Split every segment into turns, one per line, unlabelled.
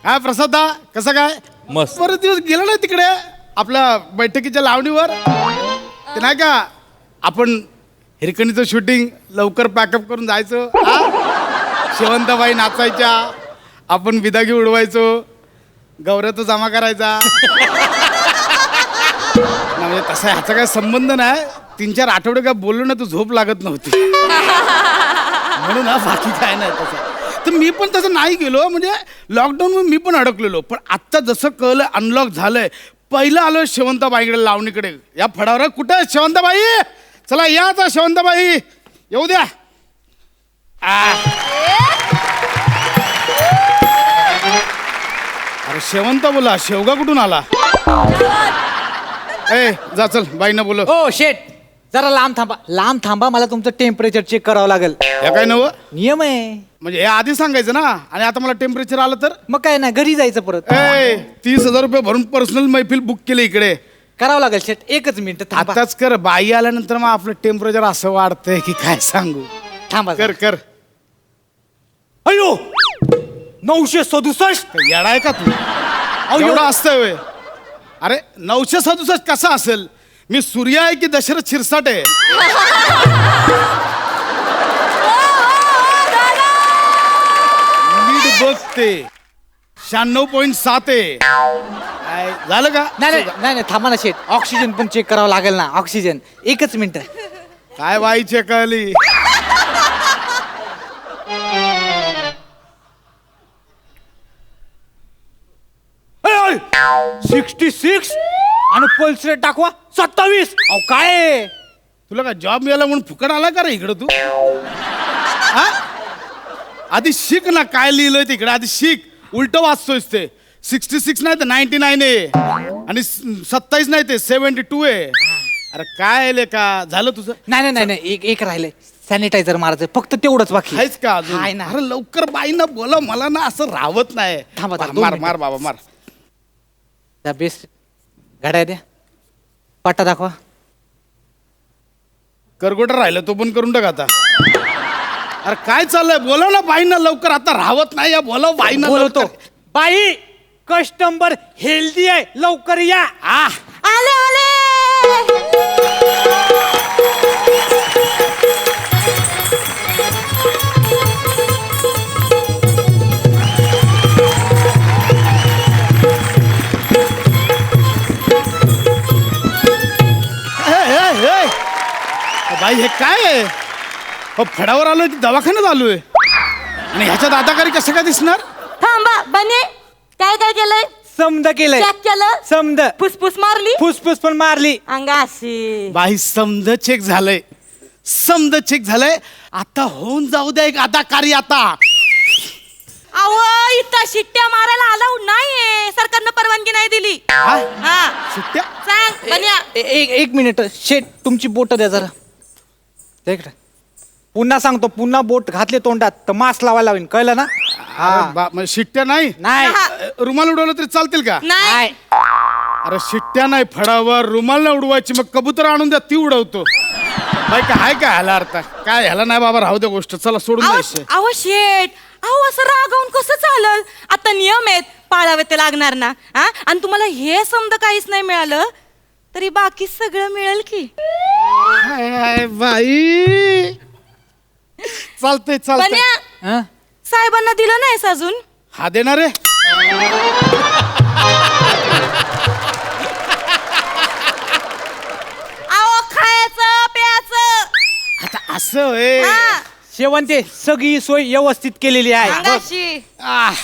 काय प्रसादा कसं काय
मस्त.
बरेच दिवस गेला ना तिकडे आपल्या बैठकीच्या लावणीवर ते नाही का आपण हिरकणीचं शूटिंग लवकर पॅकअप करून जायचं हा? शेवंताबाई नाचायच्या आपण बिदागी उडवायचो गौऱ्याचा जमा करायचा ना, म्हणजे तसा ह्याचा काही संबंध नाही 3-4 आठवडे काय बोललो ना तू झोप लागत नव्हती म्हणून हा बाकी काय नाही तसं तर मी पण तसं नाही गेलो म्हणजे लॉकडाऊन मी पण अडकलेलो पण आत्ता जसं कळलं अनलॉक झालंय पहिलं आलो शेवंताबाईकडे लावणीकडे या फडावर कुठे आहे शेवंताबाई चला या आता शेवंताबाई येऊ द्या अरे शेवंत बोला शेवगा कुठून आला ए जा चल बाईंना बोल
ओ शेट जरा लांब थांबा मला तुमचं टेम्परेचर चेक करावं लागेल
या काय नव
नियम आहे
म्हणजे हे आधी सांगायचं ना आणि आता मला टेम्परेचर आलं तर
मग काय नाही घरी जायचं परत
ए 30,000 रुपये भरून पर्सनल मैफिल बुक केली इकडे
करावं लागेल शेट एकच मिनिट थांबा
आताच कर बाई आल्यानंतर मग आपलं टेम्परेचर असं वाढतंय की काय सांगू
थांबा
कर कर
अयो 967
येडाय का तू एवढं असतंय व्हय? अरे 967 कसा असेल मी सूर्य आहे की दशरथ शिरसाट आहे नीट बघ ते 96.7 आहे काय, झालं का
नाही थांबा ना शेट ऑक्सिजन पण चेक करावं लागेल ना ऑक्सिजन एकच मिनिट
काय बाई चेक आली
अय, 66 आणि पल्स रेट दाखवा 27 अहो काय आहे?
तुला काय जॉब मिळाला म्हणून फुकट आला का रे इकडं तू हा? आधी शिक ना काय लिहिलंय तिकडे आधी शिक उलट वाचतोयस ते 66 नाही तर 99 आहे आणि 27 नाही ते 72 आहे अरे काय आहे का झालं तुझं
नाही एक राहिलंय सॅनिटायझर मारायचं फक्त तेवढंच बाकी
आहेच का अजून
हाय ना.
अरे लवकर बाई ना बोला मला ना असं राहत नाही
थांबा,
मार
2
मार
मिनिटं.
मार बाबा मार
त्या बेस्ट घड्या द्या पट्टा दाखवा
करगोटर राहिलं तो पण करून टाक आता अरे काय चाललंय बोलव ना बाईंना लवकर आता राहत नाही या बोलव बाईंना
बोलवतो
लवकर.
बाई कस्टमर हेल्दी आहे लवकर या
आले आले
बाई हे काय आहे हो फडावर आलोय की दवाखान्यात आलोय आणि ह्याच्या दादाकारी कसं काय दिसणार
थांबा बने काय काय केलंय
समद केलंय
चेक केलं
समद
फुसफुस मारली
फुसफुस पण मारली
अंगाशी
बाई समद चेक झालंय आता होऊन जाऊ द्या एक अदाकारी आता
अव इथं शिट्ट्या मारायला अलाउड नाहीये सरकारनं परवानगी नाही दिली
हा?
हा
सुट्ट्या
सांग बन्या
एक मिनिट शेट तुमची बोट द्या जरा द्या इकडं. पुन्हा सांगतो पुन्हा बोट घातले तोंडात तर मास्क लावायला लावीन कळलं ना
अरे म्हणजे शिट्ट्या नाही
नाही
हा.
रुमाल उडवलं तरी चालतील का
नाही
अरे शिट्ट्या नाही फडावर रुमाल नाही उडवायची मग कबूतर आणून द्या ती उडवतो बाई काय आहे का ह्याला अर्थ काय ह्याला नाही बाबा राहू द्या गोष्ट चला सोडून द्यायचे
अव शेट अहो असं रागावून कसं चालल आता नियम आहेत पाळावे ते लागणार ना हा आणि तुम्हाला हे समजा काहीच नाही मिळालं तरी बाकी सगळं मिळेल की
बाई चालतंय चालतंय
बन्या
हं?
साहेबांना दिलं नाहीस अजून
हा देणार आहे
अहो खायचं प्यायचं
आता असं होय
हा
शेवंते सगळी सोय व्यवस्थित केलेली आहे
अंगाशी
आह,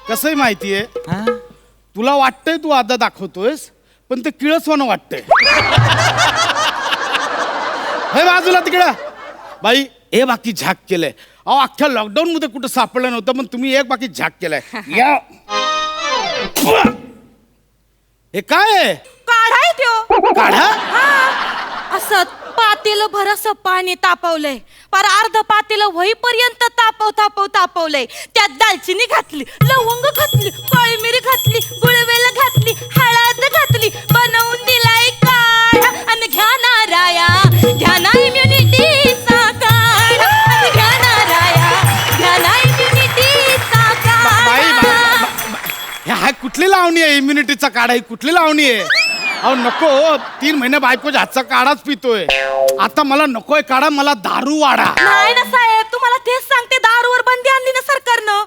कसंही माहितीये
हं?
तुला वाटतंय तू आता दाखवतोयस पण ते किळसवानं वाटतंय हे बाजूला तिकडं बाई हे बाकी झाक केलंय. अहो अख्ख्या लॉकडाऊन मध्ये कुठं सापडलं नव्हतं पण तुम्ही एक बाकी झाक केलाय. या हे काय आहे?
काढा आहे त्यो.
काढा.
असं पातेलं भर असं पाणी तापवलंय, पर अर्ध पातेलं होईपर्यंत तापवलंय. त्यात दालचिनी घातली, लवंग घातली, काळी मिरी घातली, गुळवेल घातली, हळद घातली, बनवून दिलाय काढा. आणि घ्या नाराया, घ्या ना इम्युनिटीचा काढा. आणि घ्या नाराया, घ्या ना इम्युनिटीचा काढा.
ह्या कुठली लावणी आहे? इम्युनिटीचा काढा ही कुठली लावणी आहे? अहो नको, 3 महिने बायकोच्या हातचा काढाच पितोय. आता मला नकोय काढा, मला दारू वाढा.
नाही ना साहेब, तुम्हाला तेच सांगते, दारूवर बंदी आणली ना सरकारनं.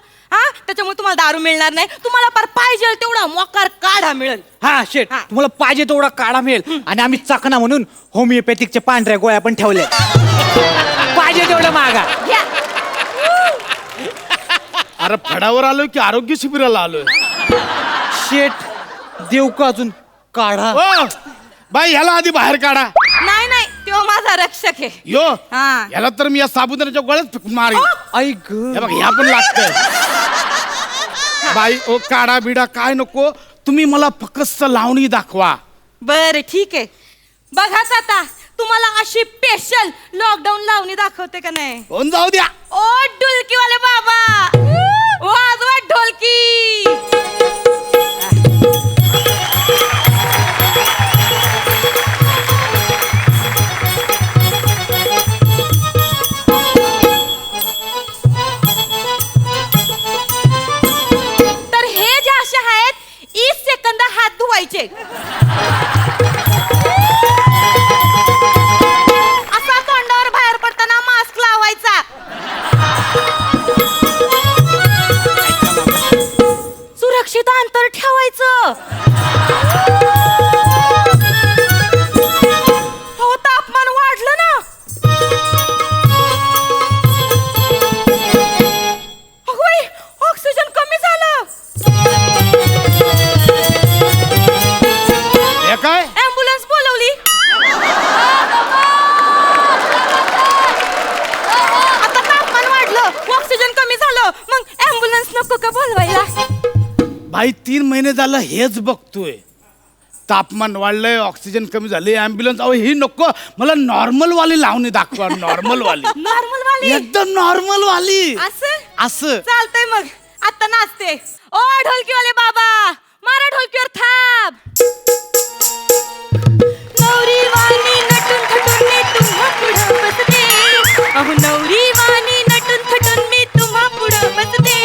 त्याच्यामुळे तुम्हाला दारू मिळणार नाही. तुम्हाला पर पाहिजे तेवढा मोकार काढा मिळेल.
हा शेट, तुम्हाला पाहिजे तेवढा काढा मिळेल. आणि आम्ही चकना म्हणून होमिओपॅथिकच्या पांढऱ्या गोळ्या पण ठेवल्या. पाहिजे तेवढं मागा.
घ्या.
अरे फडावर आलोय की आरोग्य शिबिराला आलोय?
शेट देऊ का अजून काढा?
ओ बाई, ह्याला आधी बाहेर काढा.
नाही तो माझा रक्षक आहे.
यो
हा.
ह्याला तर मी या साबुदाण्याच्या गोळ्यात फेकून मारेन.
आई ग,
हे बघ, ह्या पण लागतंय. बाई ओ, काढा बिडा काय नको, तुम्ही मला फक्त लावणी दाखवा.
बर ठीक आहे, बघाच आता तुम्हाला अशी स्पेशल लॉकडाऊन लावणी दाखवते का नाही.
कोण जाऊ द्या.
ओ ढोलकीवाले बाबा, वाजवा ढोलकी. तर हे जे असे आहेत, 20 सेकंद हात धुवायचे. असा तोंडावर बाहेर पडताना मास्क लावायचा. सुरक्षित अंतर ठेवायचं. हो, तापमान वाढलं ना. होय, ऑक्सिजन कमी झालं.
हे काय?
ऍम्ब्युलन्स बोलवली. आता तापमान वाढलं, ऑक्सिजन कमी झालं, मग ऍम्ब्युलन्स नको का बोलवायला.
बाई 3 महिने झालं हेच बघतोय. तापमान वाढलंय, ऑक्सिजन कमी झाले, ऍम्ब्युलन्स. अहो ही नको, मला नॉर्मल वाली लावणी दाखवा. नॉर्मल वाली.
नॉर्मल वाली.
एकदम नॉर्मल वाली. असं
चालतंय, मग आता नाचते. ओ ढोलकीवाले बाबा, मारा ढोलकीवर थाप. नवरी वाणी नटून थटून मी तुम्हा पुढं बसते. अहो नवरी वाणी नटून थटून मी तुम्हा पुढं बसते.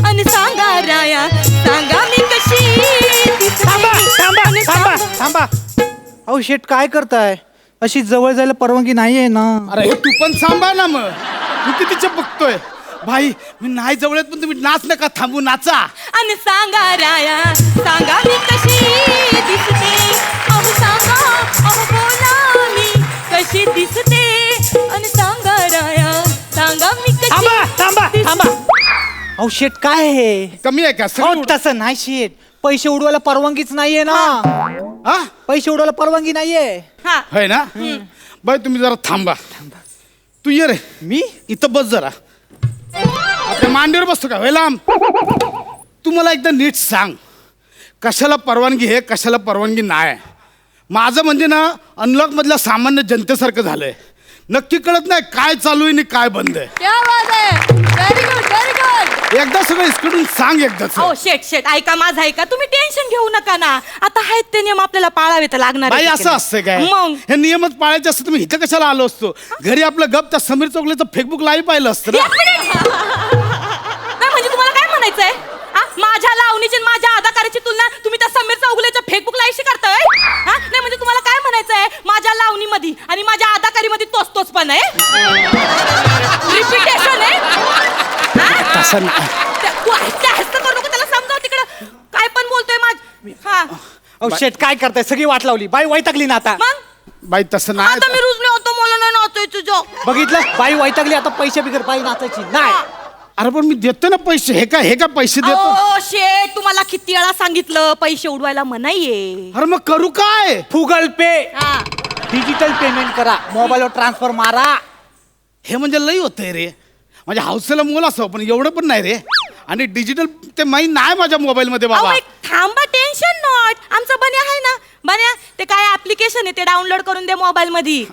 आणि सांगा राया, सांगा मी कशी दिसते. आणि
थांबा. अहो शेट काय करताय? अशी जवळ जायला परवानगी नाहीये ना.
अरे हे तू पण सांभाळ ना मग. तू कितीचे बघतोय? भाई मी नाही जवळ येत, पण तुम्ही नाच नका थांबू, नाचा.
आणि सांगा राया, सांगा मी कशी दिसते. अहो सांगा, अहो बोला मी कशी दिसते. आणि सांगा राया, सांगा मी कशी.
थांबा. अहो शेट काय आहे?
कमी आहे का?
अहो, तसं नाही शेट, पैसे उडवायला परवानगीच नाहीये ना.
हा
पैसे उडवायला परवानगी नाहीये.
हा.
होय ना. बाई तुम्ही जरा थांबा. तू ये रे.
मी
इथं बस जरा. आपल्या मांडीवर बसतो का? होय लांब. तू मला एकदा नीट सांग, कशाला परवानगी आहे, कशाला परवानगी नाही. माझं म्हणजे ना अनलॉक मधल्या सामान्य जनतेसारखं झालंय. नक्की कळत नाही काय चालू आहे आणि काय बंद आहे.
क्या बात आहे. Very good, very good.
एकदा सगळं इसकडून सांग एकदाच.
अहो शेट ऐका माझं, ऐका. तुम्ही टेन्शन घेऊ नका ना. आता आहेत ते नियम आपल्याला पाळावे तर लागणार
बाई
आहेत.
असं असतंय काय?
मग
हे नियमच पाळायचे असतं तुम्ही इथं कशाला आलो असतो? घरी आपलं गप त्या समीर चौगलेचं फेसबुक लाईव्ह पाहिलं असतं ना.
एक मिनिट. नाही म्हणजे तुम्हाला काय म्हणायचंय? माझ्या लावणीची आणि माझ्या अदाकाराची तुलना तुम्ही त्या समीर चौगुलेच्या फेसबुक लाईव्हशी करताय? नाही म्हणजे तुम्हाला काय म्हणायचंय? माझ्या लावणीमध्ये आणि माझ्या अदाकारीमध्ये तोच पण आहे, रिपिटेशन आहे.
तसं नाही.
करू नको, त्याला समजाव तिकडं काय पण बोलतोय हा.
अहो शेट काय करताय? सगळी वाट लावली. बाई वैतागली ना आता.
मग
बाई तसं नाही.
आता मी रुजले होतो, मला नाही नाचतोय तुझं.
बघितलं, बाई वैतागली आता. पैसे बिगर बाई नाचायची नाही.
अरे पण मी देतो ना पैसे. हे काय पैसे देतो?
ओ शेट, तुम्हाला किती वेळा सांगितलं पैसे उडवायला मनाईये.
अरे मग करू काय?
गुगल पे,
हा.
डिजिटल पेमेंट करा, मोबाईलवर ट्रान्सफर मारा.
हे म्हणजे लई होतंय रे. माझ्या हौसेला मोल असं पण एवढं पण नाही रे. आणि डिजिटल ते माहीत नाही माझ्या मोबाईलमध्ये
अहो,
बाबा.
एक थांबा, टेन्शन नॉट. आमचा बन्या आहे ना, बन्या ते काय ऍप्लिकेशन आहे ते डाउनलोड करून दे मोबाईल मध्ये,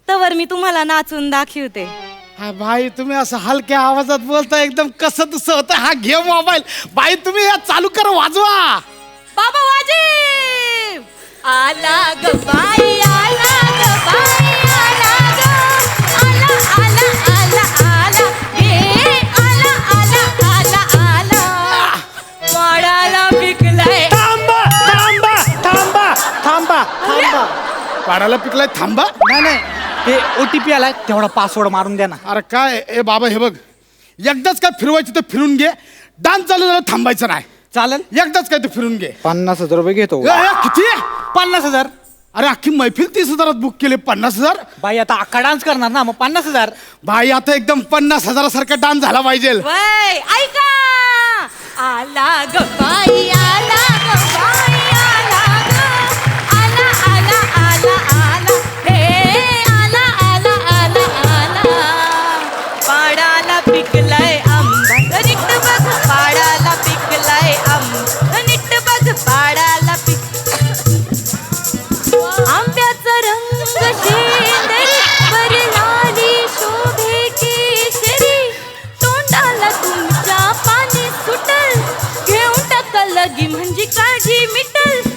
तवर मी तुम्हाला नाचून दाखवते.
हा भाई तुम्ही असं हलक्या आवाजात बोलता एकदम कसं तसं होतं. हा घे मोबाईल बाई, तुम्ही या चालू करा, वाजवा.
बाबा वाजीव आला ग बाई, आला ग बाई, आला ग, आला आला आला आला, हे आला आला आला आला, वाडाला पिकलाय.
थांबा थांबा थांबा थांबा थांबा.
पाडाला पिकलाय, थांबा.
नाही नाही, ते OTP आलाय, तेवढा पासवर्ड मारून द्या ना.
अरे काय ए बाबा, हे बघ, एकदाच काय फिरवायची तर फिरून घे. डान्स चालू झाला थांबायचं नाही.
चालेल.
एकदाच काय ते फिरून घे.
50,000 रुपये घेतो.
किती?
50,000.
अरे अख्खी मैफिल 30,000 बुक केले. 50,000?
बाई आता अख्खा डान्स करणार ना, मग 50,000.
भाई आता एकदम 50,000 डान्स झाला पाहिजे.
वय ऐका, आला ग बाई, आला ग बाई, आला ग, आला आला आला आला, हे आला आला आला आला, पाडाला पिकलाय आंबा, नीट बघ पाडाला पिकलाय आंबा, नीट बघ पाडाला पिक, आंब्याचा रंग शेंदरी, वर लाली शोभे केशरी, तोंडाला तुमच्या पाणी सुटल, घेऊन टाका लगी म्हणजे काळजी मिटल,